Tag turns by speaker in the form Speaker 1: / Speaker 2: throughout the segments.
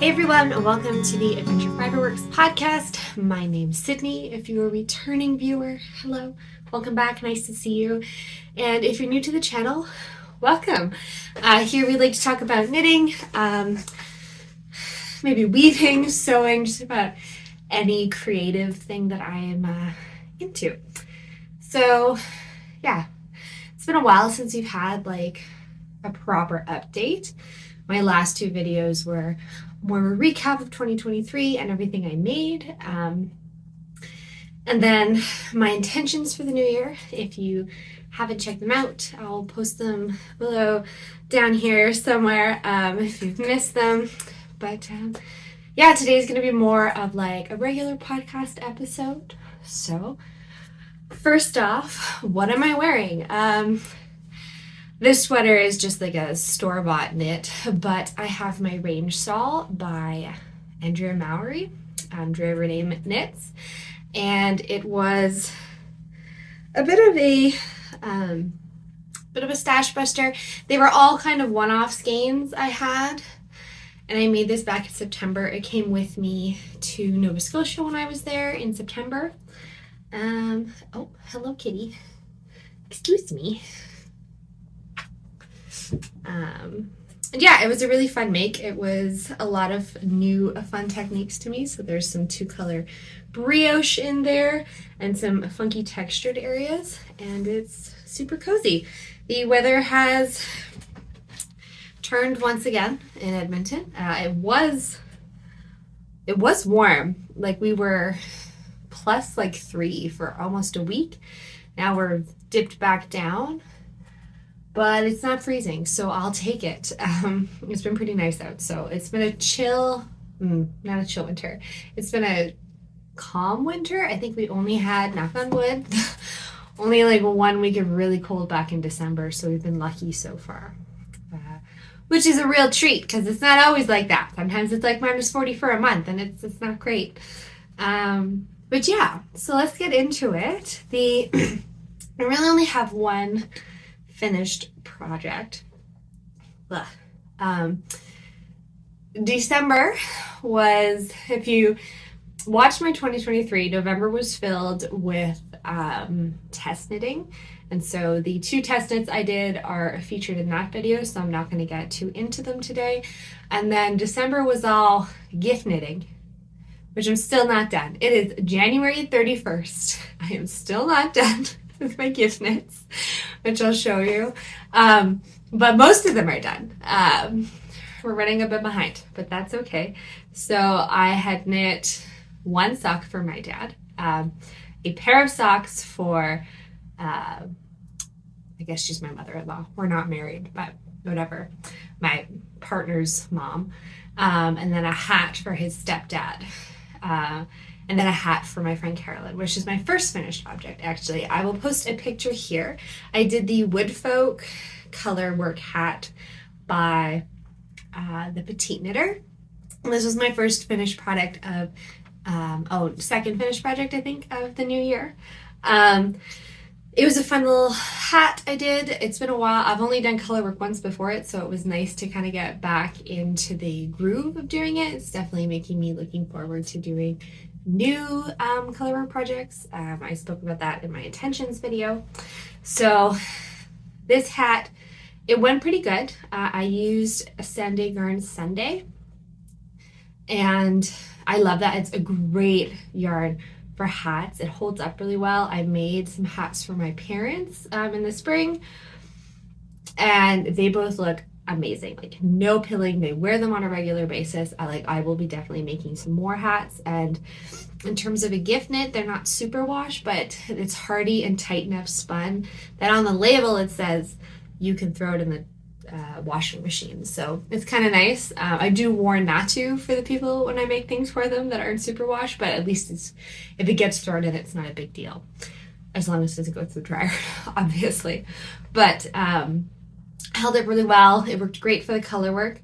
Speaker 1: Hey everyone, and welcome to the Adventure Fiberworks podcast. My name's Sydney. If you're a returning viewer, hello, welcome back, nice to see you. And if you're new to the channel, welcome. Here we like to talk about knitting, maybe weaving, sewing, just about any creative thing that I am into. So yeah, it's been a while since we've had like a proper update. My last two videos were more of a recap of 2023 and everything I made. And then my intentions for the new year. If you haven't checked them out, I'll post them below down here somewhere if you've missed them. But yeah, today's going to be more of like a regular podcast episode. So first off, what am I wearing? This sweater is just like a store-bought knit, but I have my range shawl by Andrea Mowry, Andrea Renee Knits, and it was a bit of a stash buster. They were all kind of one-off skeins I had, and I made this back in September. It came with me to Nova Scotia when I was there in September. Oh, hello, kitty. Excuse me. And yeah, it was a really fun make. It was a lot of new fun techniques to me. So there's some 2-color brioche in there and some funky textured areas, and it's super cozy. The weather has turned once again in Edmonton. It was warm. Like we were plus like 3 for almost a week. Now we're dipped back down. But it's not freezing, so I'll take it. It's been pretty nice out, so it's been a not a chill winter. It's been a calm winter. I think we only had, knock on wood, only like 1 week of really cold back in December, so we've been lucky so far. Which is a real treat, because it's not always like that. Sometimes it's like minus 40 for a month, and it's not great. But yeah, so let's get into it. I really only have one finished project. December was, if you watched my 2023, November was filled with test knitting. And so the 2 test knits I did are featured in that video, so I'm not going to get too into them today. And then December was all gift knitting, which I'm still not done. It is January 31st. I am still not done with my gift knits, which I'll show you. But most of them are done. We're running a bit behind, but that's okay. So I had knit 1 sock for my dad, a pair of socks for, I guess she's my mother-in-law. We're not married, but whatever. My partner's mom. And then a hat for his stepdad. And then a hat for my friend Carolyn, which is my first finished object, actually. I will post a picture here. I did the Woodfolk color work hat by the Petite Knitter. And this was my first finished product of, second finished project, I think, of the new year. It was a fun little hat I did. It's been a while. I've only done color work once before it, so it was nice to kind of get back into the groove of doing it. It's definitely making me looking forward to doing new color work projects. I spoke about that in my intentions video. So this hat, it went pretty good. I used a Sunday Yarn Sunday, and I love that. It's a great yarn for hats. It holds up really well. I made some hats for my parents in the spring, and they both look amazing. Like no pilling. They wear them on a regular basis. I will be definitely making some more hats. And in terms of a gift knit, they're not super wash, but it's hardy and tight enough spun that on the label it says you can throw it in the washing machine. So it's kind of nice. I do warn not to for the people when I make things for them that aren't super wash, but at least if it gets thrown in, it's not a big deal, as long as it doesn't go through the dryer, obviously. But held up really well. It worked great for the color work.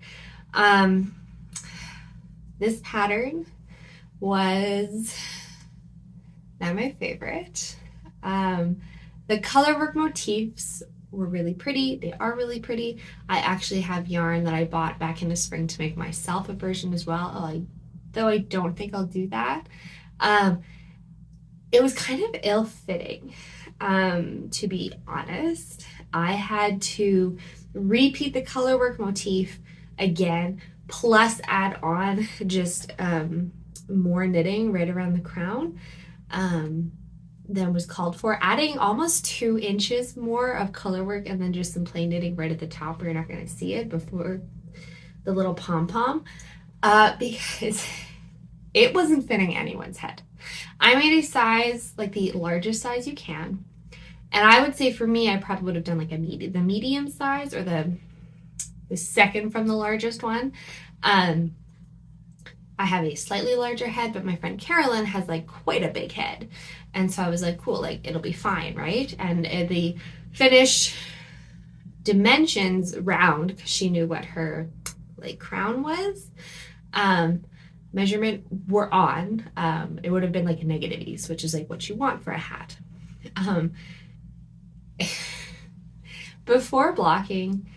Speaker 1: This pattern was not my favorite. The color work motifs were really pretty. They are really pretty. I actually have yarn that I bought back in the spring to make myself a version as well, though I don't think I'll do that. It was kind of ill-fitting, to be honest. I had to repeat the colorwork motif again, plus add on just more knitting right around the crown than was called for, adding almost 2 inches more of colorwork and then just some plain knitting right at the top where you're not going to see it before the little pom-pom, because it wasn't fitting anyone's head. I made a size, like the largest size you can, and I would say for me, I probably would have done like the medium size or the second from the largest one. I have a slightly larger head, but my friend Carolyn has like quite a big head. And so I was like, cool, like it'll be fine, right? And the finished dimensions round, because she knew what her like crown was, measurement were on. It would have been like a -8, which is like what you want for a hat. Before blocking,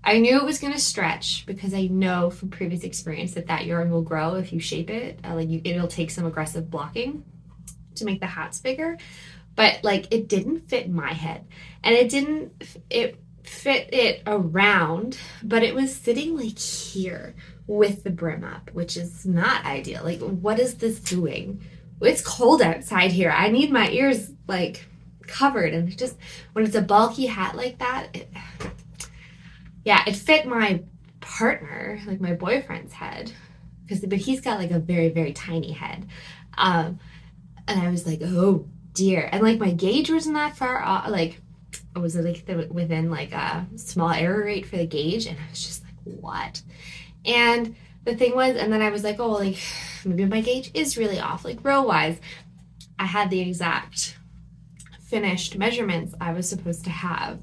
Speaker 1: I knew it was going to stretch because I know from previous experience that yarn will grow if you shape it. It'll take some aggressive blocking to make the hats bigger, but like it didn't fit my head, and it fit it around, but it was sitting like here with the brim up, which is not ideal. Like, what is this doing? It's cold outside here. I need my ears like covered, and just when it's a bulky hat like that, it fit my partner, like my boyfriend's head, but he's got like a very, very tiny head. And I was like, oh dear. And like my gauge wasn't that far off. Like it was like within like a small error rate for the gauge. And I was just like, what? And the thing was, and then I was like, oh, like maybe my gauge is really off. Like row wise, I had the exact finished measurements I was supposed to have.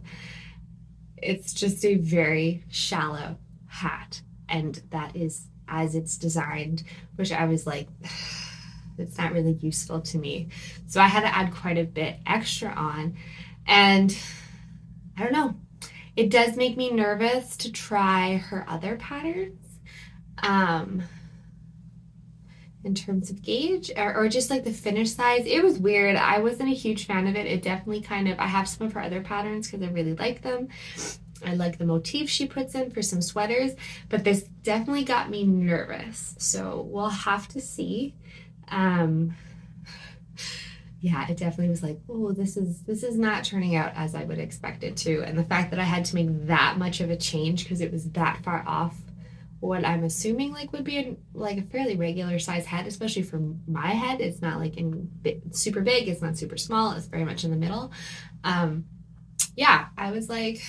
Speaker 1: It's just a very shallow hat, and that is as it's designed, which I was like, it's not really useful to me. So I had to add quite a bit extra on, and I don't know. It does make me nervous to try her other patterns in terms of gauge or just like the finish size. It was weird. I wasn't a huge fan of it. It definitely I have some of her other patterns because I really like them. I like the motif she puts in for some sweaters, but this definitely got me nervous. So we'll have to see. It definitely was like, oh, this is not turning out as I would expect it to. And the fact that I had to make that much of a change because it was that far off what I'm assuming like would be a fairly regular size head, especially for my head. It's not like super big. It's not super small. It's very much in the middle. I was like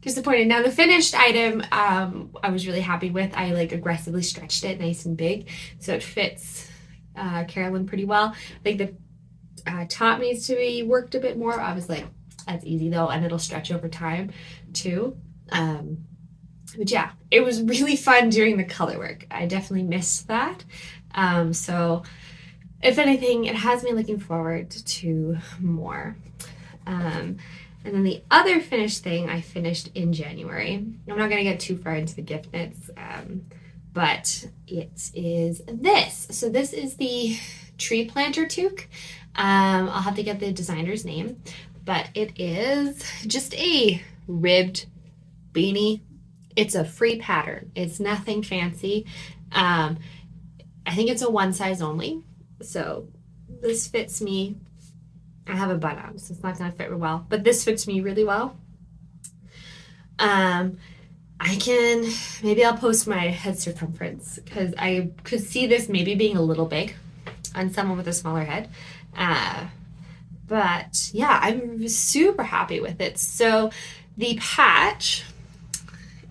Speaker 1: disappointed. Now the finished item, I was really happy with. I like aggressively stretched it nice and big, so it fits Carolyn pretty well. I think the top needs to be worked a bit more. I was like, that's easy though, and it'll stretch over time too. But yeah, it was really fun doing the color work. I definitely missed that. So if anything, it has me looking forward to more. And then the other finished thing I finished in January. I'm not going to get too far into the gift knits, but it is this. So this is the tree planter toque. I'll have to get the designer's name, but it is just a ribbed beanie. It's a free pattern. It's nothing fancy. I think it's a one size only. So this fits me. I have a bun on, so it's not going to fit real well, but this fits me really well. Maybe I'll post my head circumference because I could see this maybe being a little big on someone with a smaller head. But yeah, I'm super happy with it. So the patch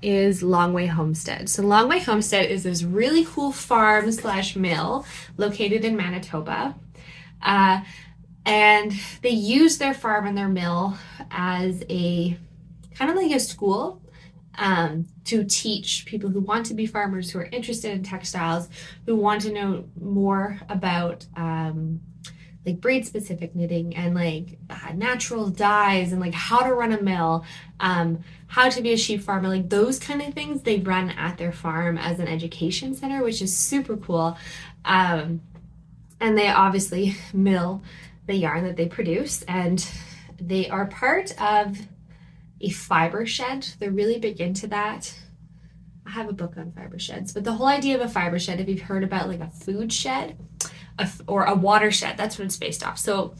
Speaker 1: is Longway Homestead. So Longway Homestead is this really cool farm / mill located in Manitoba. And they use their farm and their mill as a kind of like a school to teach people who want to be farmers, who are interested in textiles, who want to know more about like like braid specific knitting and like natural dyes and like how to run a mill, how to be a sheep farmer, like those kind of things they run at their farm as an education center, which is super cool. And they obviously mill the yarn that they produce, and they are part of a fiber shed. They're really big into that. I have a book on fiber sheds, but the whole idea of a fiber shed, if you've heard about like a food shed or a watershed, that's what it's based off. So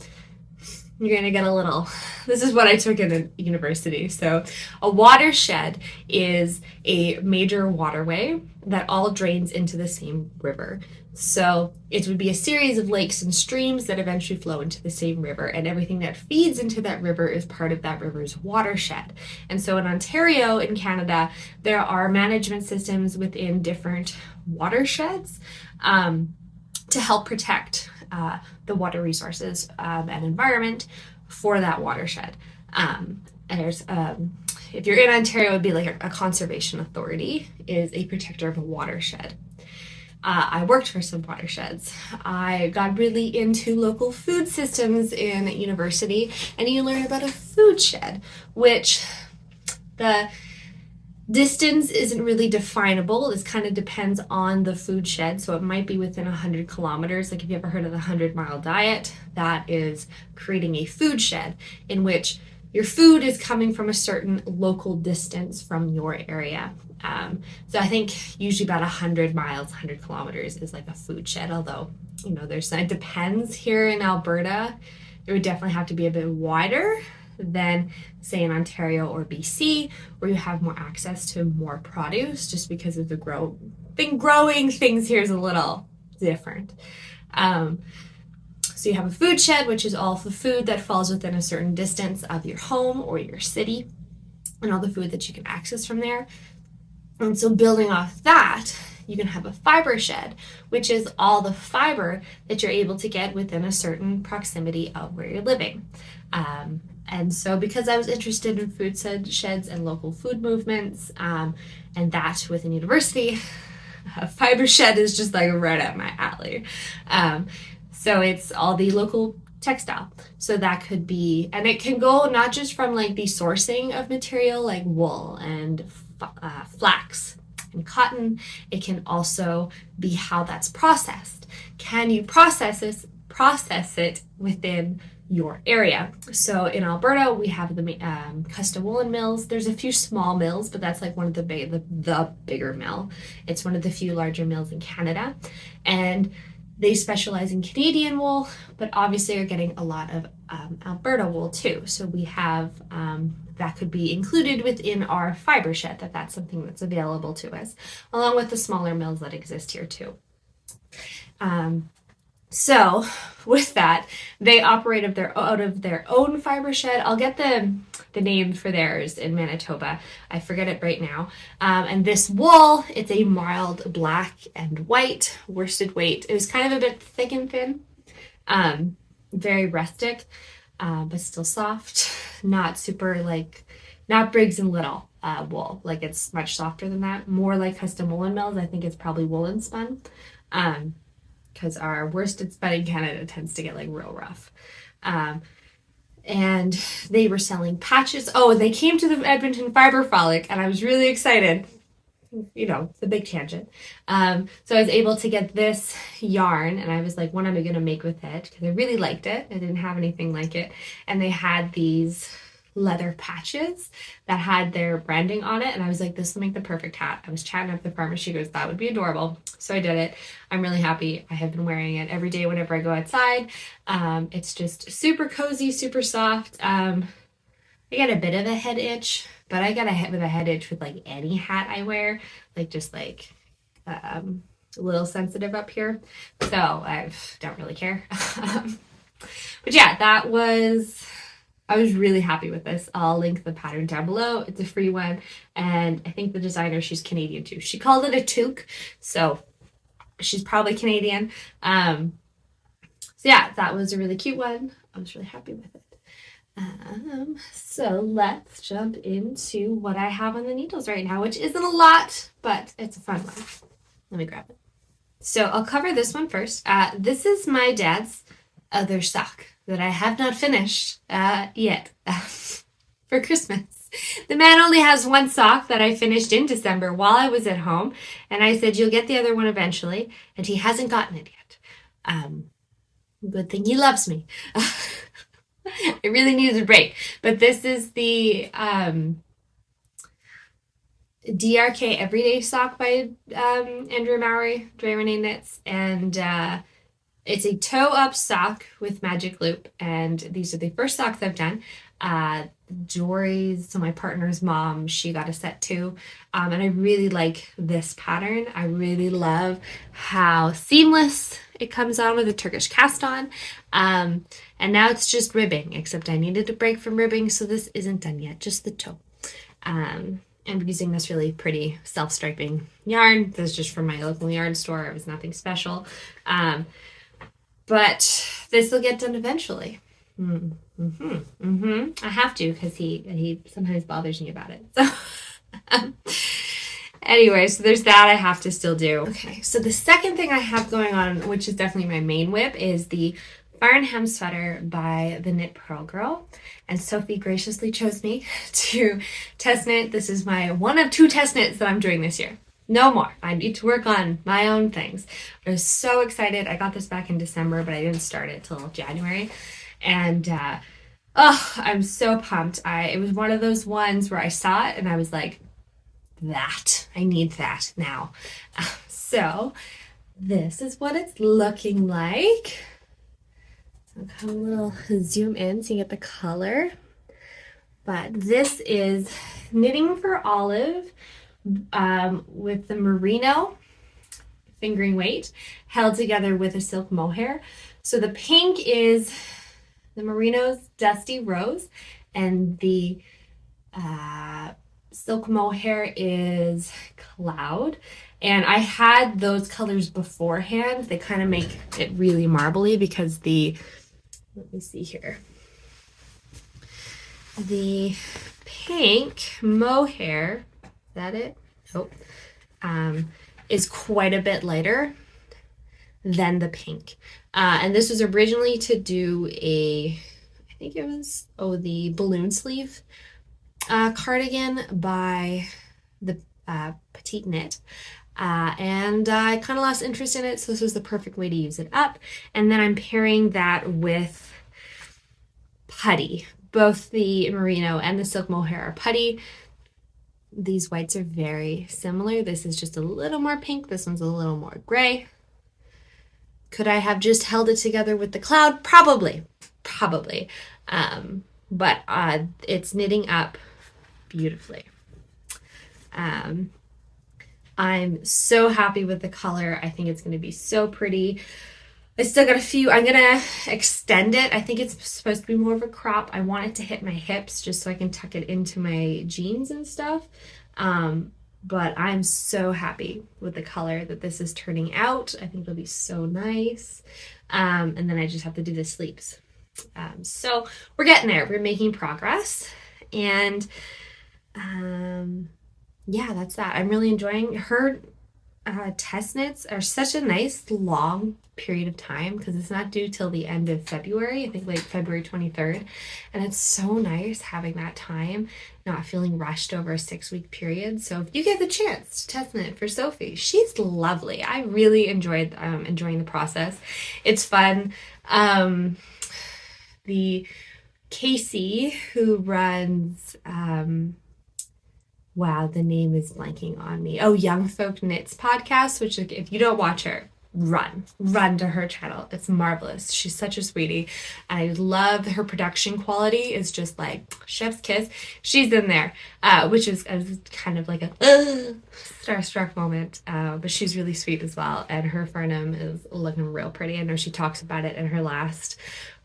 Speaker 1: you're going to get a little, this is what I took in a university. So a watershed is a major waterway that all drains into the same river. So it would be a series of lakes and streams that eventually flow into the same river, and everything that feeds into that river is part of that river's watershed. And so in Ontario, in Canada, there are management systems within different watersheds to help protect the water resources and environment for that watershed. And there's, if you're in Ontario, it would be like a conservation authority is a protector of a watershed. I worked for some watersheds. I got really into local food systems in university, and you learn about a food shed, which the distance isn't really definable. This kind of depends on the food shed. So it might be within 100 kilometers. Like if you ever heard of the 100-mile diet, that is creating a food shed in which your food is coming from a certain local distance from your area. So I think usually about 100 miles, 100 kilometers is like a food shed. Although, you know, it depends. Here in Alberta, it would definitely have to be a bit wider than say in Ontario or BC, where you have more access to more produce, just because of the growing things here is a little different. So you have a food shed, which is all the food that falls within a certain distance of your home or your city, and all the food that you can access from there. And so building off that, you can have a fiber shed, which is all the fiber that you're able to get within a certain proximity of where you're living. And so because I was interested in food sheds and local food movements, and that within university, a fiber shed is just like right up my alley. So it's all the local textile. So that could be, and it can go not just from like the sourcing of material like wool and flax and cotton. It can also be how that's processed. Can you process it within your area? So in Alberta, we have the custom woolen mills. There's a few small mills, but that's like one of the bigger mill. It's one of the few larger mills in Canada, and they specialize in Canadian wool, but obviously are getting a lot of Alberta wool too. So we have that could be included within our fiber shed, that's something that's available to us, along with the smaller mills that exist here too. So with that, they operate out of their own fiber shed. I'll get the name for theirs in Manitoba. I forget it right now. And this wool, it's a mild black and white worsted weight. It was kind of a bit thick and thin, very rustic, but still soft. Not super not Briggs and Little wool. Like it's much softer than that. More like custom woolen mills. I think it's probably woolen spun. Because our worsted spun in Canada tends to get like real rough. And they were selling patches. Oh, they came to the Edmonton Fiber Frolic, and I was really excited. You know, the big tangent. So I was able to get this yarn, and I was like, what am I going to make with it? Because I really liked it. I didn't have anything like it. And they had these leather patches that had their branding on it, and I was like, this will make the perfect hat. I was chatting up the farmer. She goes, that would be adorable. So I did it. I'm really happy. I have been wearing it every day whenever I go outside. It's just super cozy, super soft. I get a bit of a head itch, but I get a head itch with like any hat I wear, like just like a little sensitive up here. So I don't really care. But yeah, I was really happy with this. I'll link the pattern down below. It's a free one. And I think the designer, she's Canadian too. She called it a toque. So she's probably Canadian. So yeah, that was a really cute one. I was really happy with it. So let's jump into what I have on the needles right now, which isn't a lot, but it's a fun one. Let me grab it. So I'll cover this one first. This is my dad's other sock that I have not finished yet for Christmas. The man only has one sock that I finished in December while I was at home, and I said, you'll get the other one eventually, and he hasn't gotten it yet. Good thing he loves me. I really needed a break. But this is the DRK Everyday Sock by Andrew Mowry, Dre Renee Knits, and it's a toe-up sock with magic loop, and these are the first socks I've done. Dory's, so my partner's mom, she got a set too, and I really like this pattern. I really love how seamless it comes on with a Turkish cast on, and now it's just ribbing, except I needed a break from ribbing, so this isn't done yet, just the toe. I'm using this really pretty self-striping yarn. This is just from my local yarn store. It was nothing special. But this will get done eventually. I have to, because he sometimes bothers me about it. So anyway, so there's that I have to still do. Okay, so the second thing I have going on, which is definitely my main whip, is the Farnham sweater by the Knit Pearl Girl. And Sophie graciously chose me to test knit. This is my one of 2 test knits that I'm doing this year. No more. I need to work on my own things. I was so excited. I got this back in December, but I didn't start it till January. And I'm so pumped. It was one of those ones where I saw it and I was like, I need that now. So this is what it's looking like. So I'll come a little zoom in so you get the color. But this is Knitting for Olive with the merino fingering weight held together with a silk mohair. So the pink is the merino's Dusty Rose, and the silk mohair is Cloud. And I had those colors beforehand. They kind of make it really marbly because let me see here. The pink mohair, is that it? Nope. Is quite a bit lighter than the pink. And this was originally to do I think it was, the balloon sleeve cardigan by the Petite Knit. And I kind of lost interest in it, so this was the perfect way to use it up. And then I'm pairing that with putty. Both the merino and the silk mohair are putty. These whites are very similar. This is just a little more pink. This one's a little more gray. Could I have just held it together with the Cloud? Probably. But it's knitting up beautifully. I'm so happy with the color. I think it's going to be so pretty. I still got a few. I'm going to extend it. I think it's supposed to be more of a crop. I want it to hit my hips just so I can tuck it into my jeans and stuff. But I'm so happy with the color that this is turning out. I think it'll be so nice. And then I just have to do the sleeves. So we're getting there. We're making progress. And yeah, that's that. I'm really enjoying her test knits are such a nice long period of time because it's not due till the end of February, I think like February 23rd. And it's so nice having that time, not feeling rushed over a 6-week period. So if you get the chance to test knit for Sophie, she's lovely. I really enjoyed enjoying the process. It's fun. The Casey who runs wow, the name is blanking on me. Young Folk Knits podcast, which if you don't watch her, run to her channel. It's marvelous. She's such a sweetie. I love her production quality. It's just like chef's kiss. She's in there, which is kind of like a starstruck moment. But she's really sweet as well. And her Farnham is looking real pretty. I know she talks about it in her last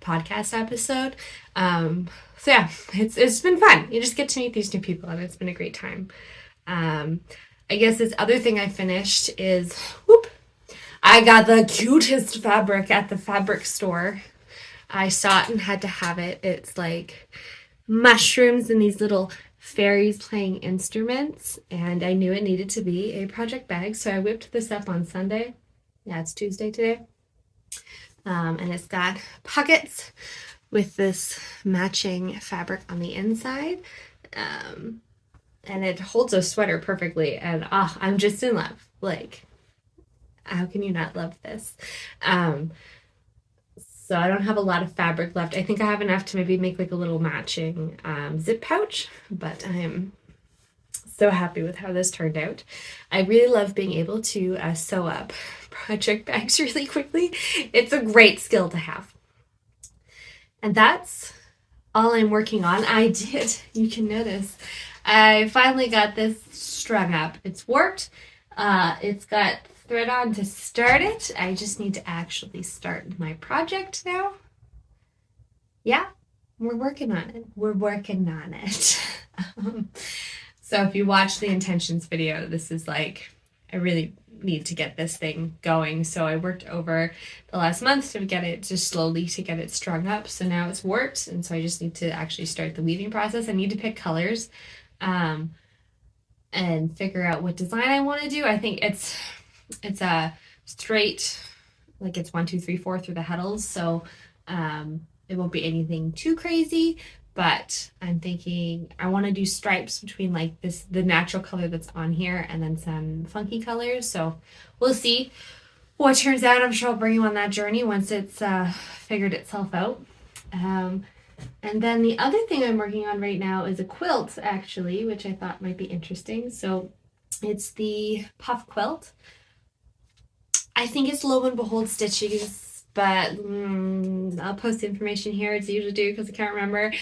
Speaker 1: podcast episode. So yeah, it's been fun. You just get to meet these new people and it's been a great time. I guess this other thing I finished is, I got the cutest fabric at the fabric store. I saw it and had to have it. It's like mushrooms and these little fairies playing instruments. And I knew it needed to be a project bag. So I whipped this up on Sunday. Yeah, it's Tuesday today. And it's got pockets with this matching fabric on the inside. And it holds a sweater perfectly. And I'm just in love. Like, how can you not love this? So I don't have a lot of fabric left. I think I have enough to maybe make like a little matching zip pouch, but I'm so happy with how this turned out. I really love being able to sew up project bags really quickly. It's a great skill to have. And that's all I'm working on. You can notice, I finally got this strung up. It's worked. It's got thread on to start it. I just need to actually start my project now. Yeah, we're working on it. We're working on it. So if you watch the intentions video, this is like, I really need to get this thing going. So I worked over the last month to get it just slowly to get it strung up. So now it's warped. And so I just need to actually start the weaving process. I need to pick colors and figure out what design I want to do. I think it's a straight, like it's 1, 2, 3, 4 through the heddles. So it won't be anything too crazy, but I'm thinking I want to do stripes between like the natural color that's on here and then some funky colors. So we'll see what turns out. I'm sure I'll bring you on that journey once it's figured itself out. And then the other thing I'm working on right now is a quilt, actually, which I thought might be interesting. So it's the puff quilt. I think it's Lo and Behold stitches, but I'll post the information here as I usually do because I can't remember.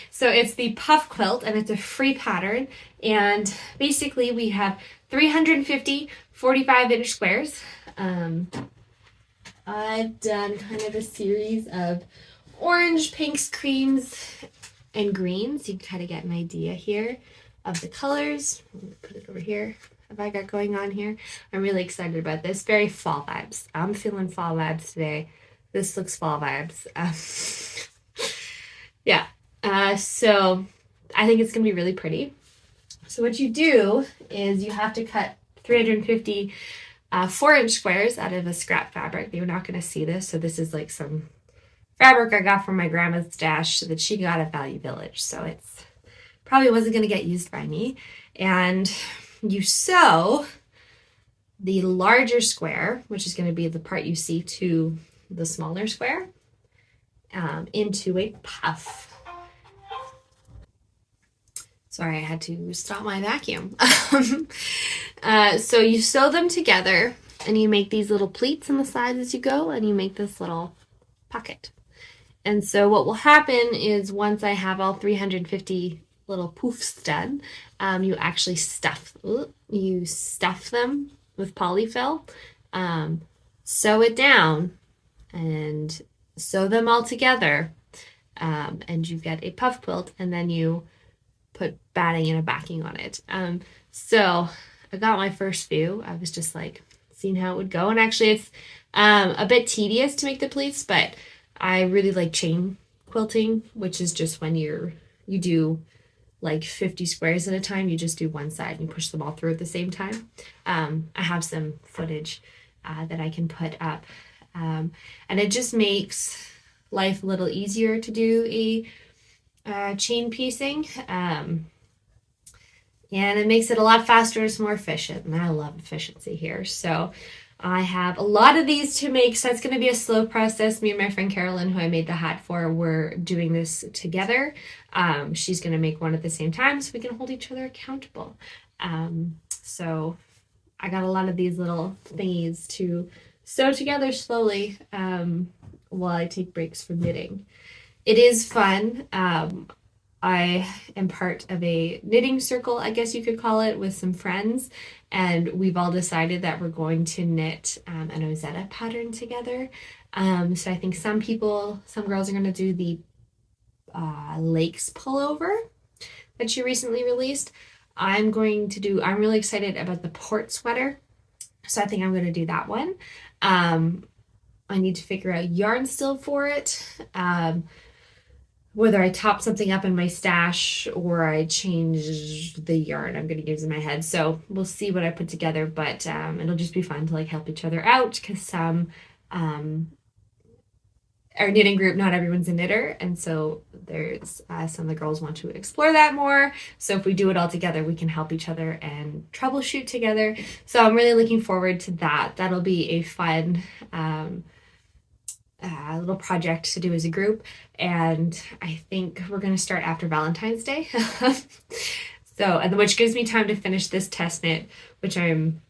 Speaker 1: So it's the puff quilt, and it's a free pattern. And basically we have 350 45-inch squares. I've done kind of a series of orange, pinks, creams, and greens. You can kind of get an idea here of the colors. I'm going to put it over here. Have I got going on here? I'm really excited about this. Very fall vibes. I'm feeling fall vibes today. This looks fall vibes. Yeah. So I think it's going to be really pretty. So what you do is you have to cut 350 4-inch squares out of a scrap fabric. You're not going to see this. So this is like some fabric I got from my grandma's stash that she got at Value Village. So it's probably wasn't going to get used by me. And you sew the larger square, which is going to be the part you see to the smaller square, into a puff. Sorry, I had to stop my vacuum. So you sew them together and you make these little pleats in the sides as you go, and you make this little pocket. And so what will happen is once I have all 350 little poofs done, you actually stuff them with polyfill, sew it down, and sew them all together, and you get a puff quilt, and then you put batting and a backing on it. So I got my first few. I was just like seeing how it would go, and actually it's a bit tedious to make the pleats, but I really like chain quilting, which is just when you do like 50 squares at a time. You just do one side and you push them all through at the same time. I have some footage that I can put up, and it just makes life a little easier to do a chain piecing, and it makes it a lot faster. It's more efficient, and I love efficiency here. So I have a lot of these to make, so it's going to be a slow process. Me and my friend Carolyn, who I made the hat for, we're doing this together. She's going to make one at the same time so we can hold each other accountable. So I got a lot of these little thingies to sew together slowly while I take breaks from knitting. It is fun. I am part of a knitting circle, I guess you could call it, with some friends, and we've all decided that we're going to knit an Ozetta pattern together. So I think some girls are going to do the Lakes pullover that she recently released. I'm really excited about the port sweater, so I think I'm going to do that one. I need to figure out yarn still for it. Whether I top something up in my stash or I change the yarn I'm going to use in my head. So we'll see what I put together, but it'll just be fun to like help each other out, because some our knitting group, not everyone's a knitter, and so there's some of the girls want to explore that more. So if we do it all together, we can help each other and troubleshoot together. So I'm really looking forward to that. That'll be a fun little project to do as a group, and I think we're going to start after Valentine's Day. So, and which gives me time to finish this test knit, which I'm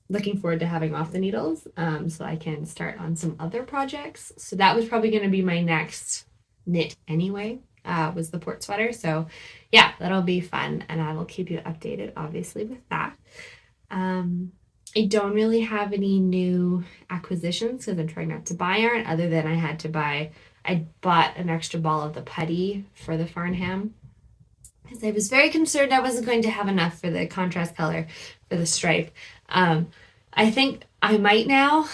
Speaker 1: looking forward to having off the needles, so I can start on some other projects. So that was probably going to be my next knit anyway, was the port sweater. So yeah, that'll be fun, and I will keep you updated obviously with that. I don't really have any new acquisitions because I'm trying not to buy yarn, other than I bought an extra ball of the putty for the Farnham because I was very concerned I wasn't going to have enough for the contrast color for the stripe. I think I might now,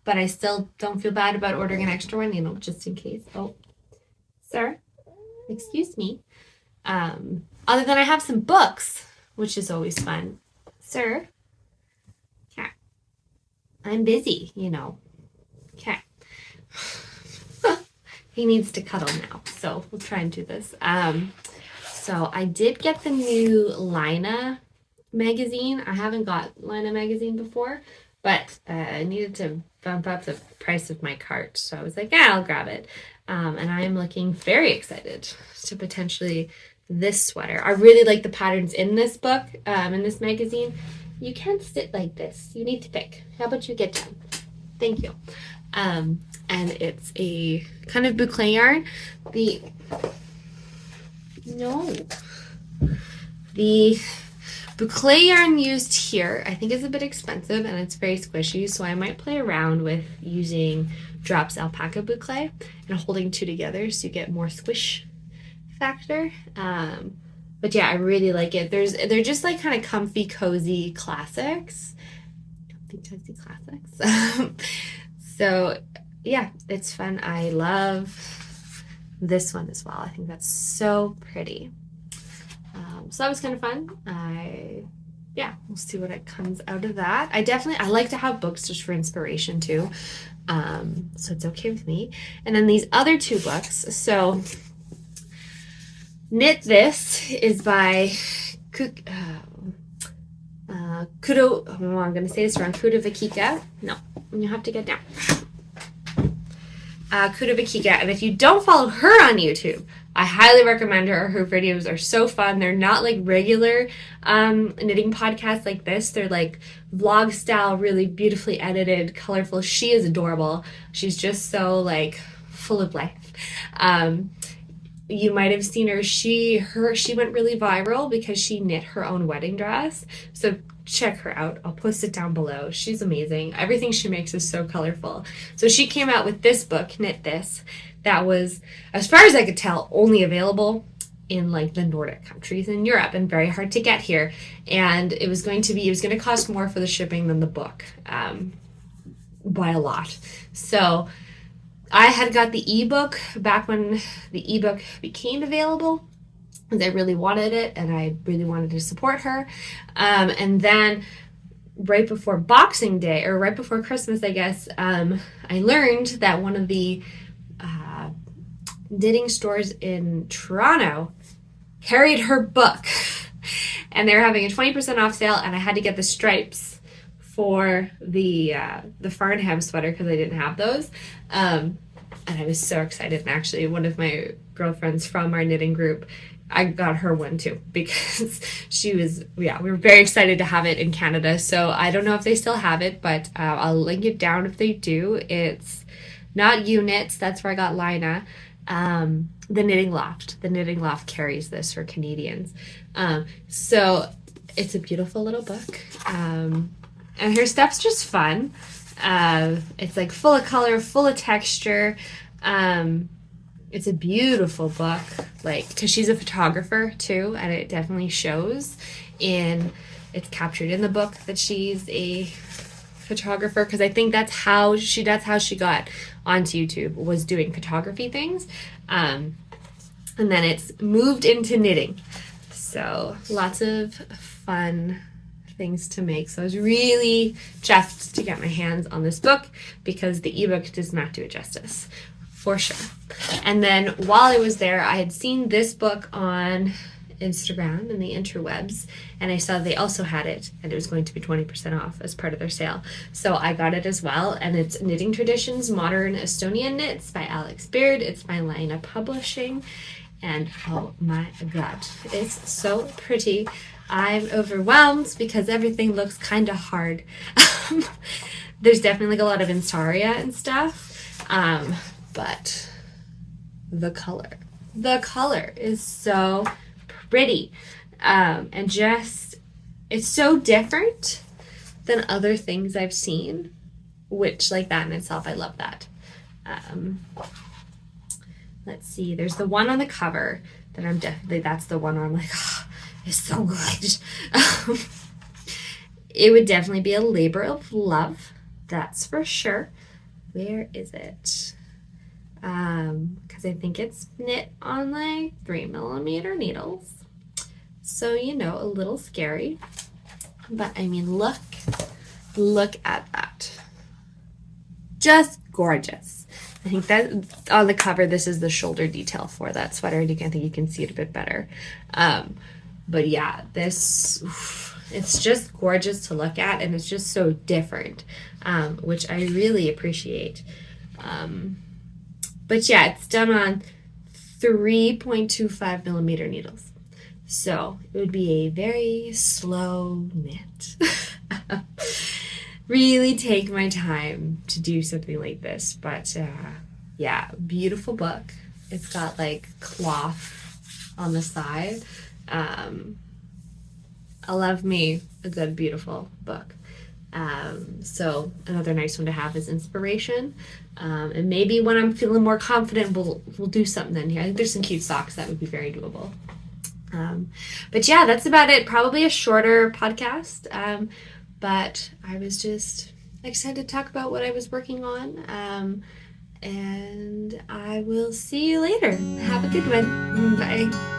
Speaker 1: but I still don't feel bad about ordering an extra one, just in case. Oh, sir, excuse me. Other than I have some books, which is always fun. Sir, okay. I'm busy, Okay. He needs to cuddle now, so we'll try and do this. So I did get the new Lina magazine. I haven't got Lina magazine before, but I needed to bump up the price of my cart. So I was like, yeah, I'll grab it. And I am looking very excited to potentially this sweater. I really like the patterns in this book, in this magazine. You can't sit like this. You need to pick. How about you get down? Thank you. And it's a kind of boucle yarn. The boucle yarn used here, I think, is a bit expensive and it's very squishy, so I might play around with using Drops Alpaca Boucle and holding two together so you get more squish factor. But yeah, I really like it. They're just like kind of comfy, cozy classics. So yeah, it's fun. I love this one as well. I think that's so pretty. So that was kind of fun. We'll see what comes out of that. I like to have books just for inspiration too. So it's okay with me. And then these other two books. So Knit This is by Kudo, I'm going to say this wrong, Kudovakika. No, you have to get down. Kudovakika. And if you don't follow her on YouTube, I highly recommend her. Her videos are so fun. They're not like regular knitting podcasts like this. They're like vlog style, really beautifully edited, colorful. She is adorable. She's just so like full of life. You might have seen her. She went really viral because she knit her own wedding dress. So check her out. I'll post it down below. She's amazing. Everything she makes is so colorful. So she came out with this book, Knit This, that was, as far as I could tell, only available in like the Nordic countries in Europe and very hard to get here. And it was going to cost more for the shipping than the book, by a lot. So I had got the ebook back when the ebook became available, because I really wanted it and I really wanted to support her. And then right before Boxing Day, or right before Christmas, I guess, I learned that one of the knitting stores in Toronto carried her book. And they were having a 20% off sale, and I had to get the stripes for the Farnham sweater because I didn't have those. And I was so excited. And actually, one of my girlfriends from our knitting group, I got her one too, because we were very excited to have it in Canada. So I don't know if they still have it, but I'll link it down if they do. It's not Units. That's where I got Lina. The Knitting Loft. The Knitting Loft carries this for Canadians. So it's a beautiful little book. And her stuff's just fun. It's like full of color, full of texture. It's a beautiful book, like, because she's a photographer too, and it definitely shows it's captured in the book that she's a photographer, because I think that's how she got onto YouTube, was doing photography things. And then it's moved into knitting. So lots of fun things to make. So I was really chuffed to get my hands on this book, because the ebook does not do it justice. for sure. And then while I was there, I had seen this book on Instagram and the interwebs, and I saw they also had it, and it was going to be 20% off as part of their sale. So I got it as well, and it's Knitting Traditions Modern Estonian Knits by Alex Beard. It's by Lina Publishing, and oh my god, it's so pretty. I'm overwhelmed because everything looks kind of hard. There's definitely like a lot of insaria and stuff, but the color is so pretty, and just, it's so different than other things I've seen, which, like, that in itself, I love that. Let's see, there's the one on the cover that I'm definitely, that's the one where I'm like, oh, it's so good. It would definitely be a labor of love, that's for sure. Where is it? Because I think it's knit on like 3mm needles, so a little scary, but I mean, look at that, just gorgeous. I think that on the cover, this is the shoulder detail for that sweater, and I think you can see it a bit better. But yeah, this, it's just gorgeous to look at, and it's just so different, which I really appreciate. But yeah, it's done on 3.25mm needles. So it would be a very slow knit. Really take my time to do something like this. But yeah, beautiful book. It's got like cloth on the side. I love me a good, beautiful book. So another nice one to have is inspiration. And maybe when I'm feeling more confident, we'll do something in here. I think there's some cute socks that would be very doable. But yeah, that's about it. Probably a shorter podcast. But I was just excited to talk about what I was working on. And I will see you later. Have a good one. Bye.